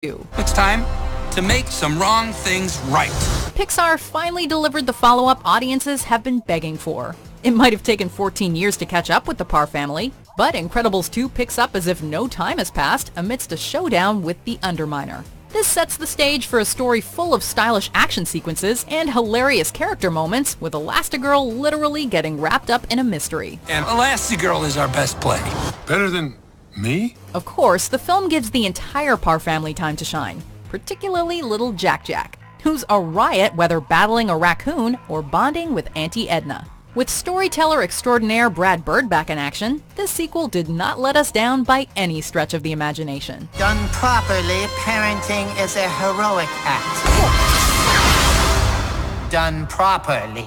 It's time to make some wrong things right. Pixar finally delivered the follow-up audiences have been begging for. It might have taken 14 years to catch up with the Parr family, but Incredibles 2 picks up as if no time has passed amidst a showdown with the Underminer. This sets the stage for a story full of stylish action sequences and hilarious character moments, with Elastigirl literally getting wrapped up in a mystery. And Elastigirl is our best play. Better than me? Of course, the film gives the entire Parr family time to shine, particularly little Jack-Jack, who's a riot whether battling a raccoon or bonding with Auntie Edna. With storyteller extraordinaire Brad Bird back in action, this sequel did not let us down by any stretch of the imagination. Done properly, parenting is a heroic act. Done properly.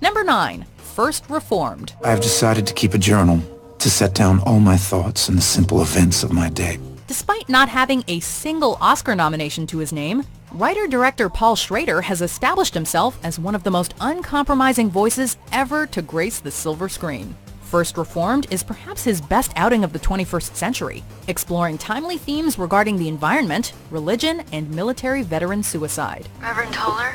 Number 9. First Reformed. I've decided to keep a journal, to set down all my thoughts and the simple events of my day. Despite not having a single Oscar nomination to his name, writer-director Paul Schrader has established himself as one of the most uncompromising voices ever to grace the silver screen. First Reformed is perhaps his best outing of the 21st century, exploring timely themes regarding the environment, religion, and military veteran suicide. Reverend Toller?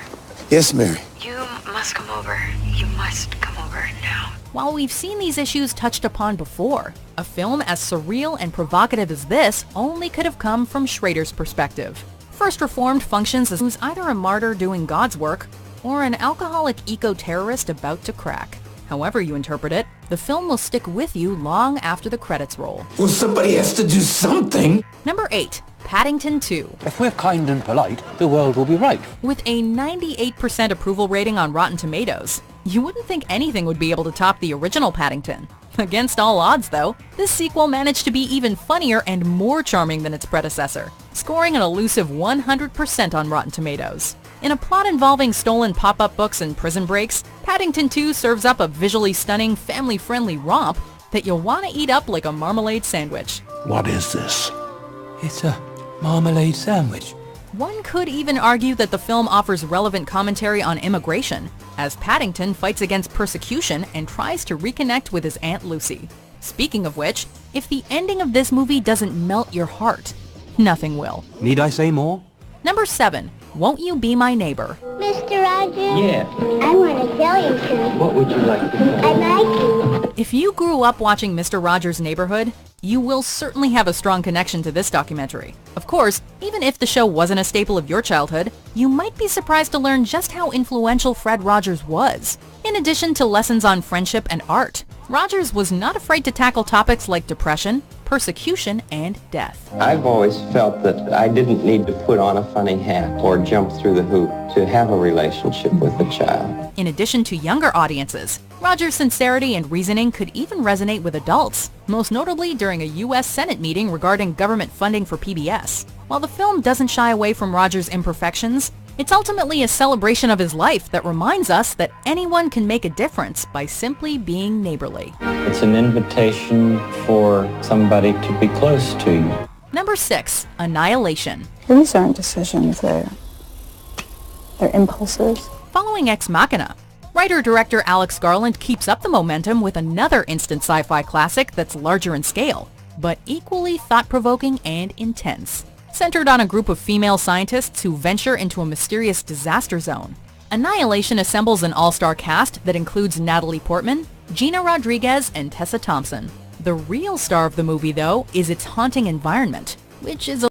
Yes, Mary. You must come over. You must come over now. While we've seen these issues touched upon before, a film as surreal and provocative as this only could have come from Schrader's perspective. First Reformed functions as who's either a martyr doing God's work or an alcoholic eco-terrorist about to crack. However you interpret it, the film will stick with you long after the credits roll. Well, somebody has to do something. Number 8. Paddington 2. If we're kind and polite, the world will be right. With a 98% approval rating on Rotten Tomatoes, you wouldn't think anything would be able to top the original Paddington. Against all odds, though, this sequel managed to be even funnier and more charming than its predecessor, scoring an elusive 100% on Rotten Tomatoes. In a plot involving stolen pop-up books and prison breaks, Paddington 2 serves up a visually stunning, family-friendly romp that you'll want to eat up like a marmalade sandwich. What is this? It's a marmalade sandwich. One could even argue that the film offers relevant commentary on immigration, as Paddington fights against persecution and tries to reconnect with his Aunt Lucy. Speaking of which, if the ending of this movie doesn't melt your heart, nothing will. Need I say more? Number 7. Won't You Be My Neighbor? Mr. Rogers? Yeah. I want to tell you something. What would you like to say? I like you. If you grew up watching Mr. Rogers' Neighborhood, you will certainly have a strong connection to this documentary. Of course, even if the show wasn't a staple of your childhood, you might be surprised to learn just how influential Fred Rogers was. In addition to lessons on friendship and art, Rogers was not afraid to tackle topics like depression, persecution, and death. I've always felt that I didn't need to put on a funny hat or jump through the hoop to have a relationship with a child. In addition to younger audiences, Rogers' sincerity and reasoning could even resonate with adults, most notably during a U.S. Senate meeting regarding government funding for PBS. While the film doesn't shy away from Rogers' imperfections, it's ultimately a celebration of his life that reminds us that anyone can make a difference by simply being neighborly. It's an invitation for somebody to be close to you. Number 6. Annihilation. These aren't decisions, they're impulses. Following Ex Machina, writer-director Alex Garland keeps up the momentum with another instant sci-fi classic that's larger in scale, but equally thought-provoking and intense. Centered on a group of female scientists who venture into a mysterious disaster zone, Annihilation assembles an all-star cast that includes Natalie Portman, Gina Rodriguez, and Tessa Thompson. The real star of the movie, though, is its haunting environment, which is a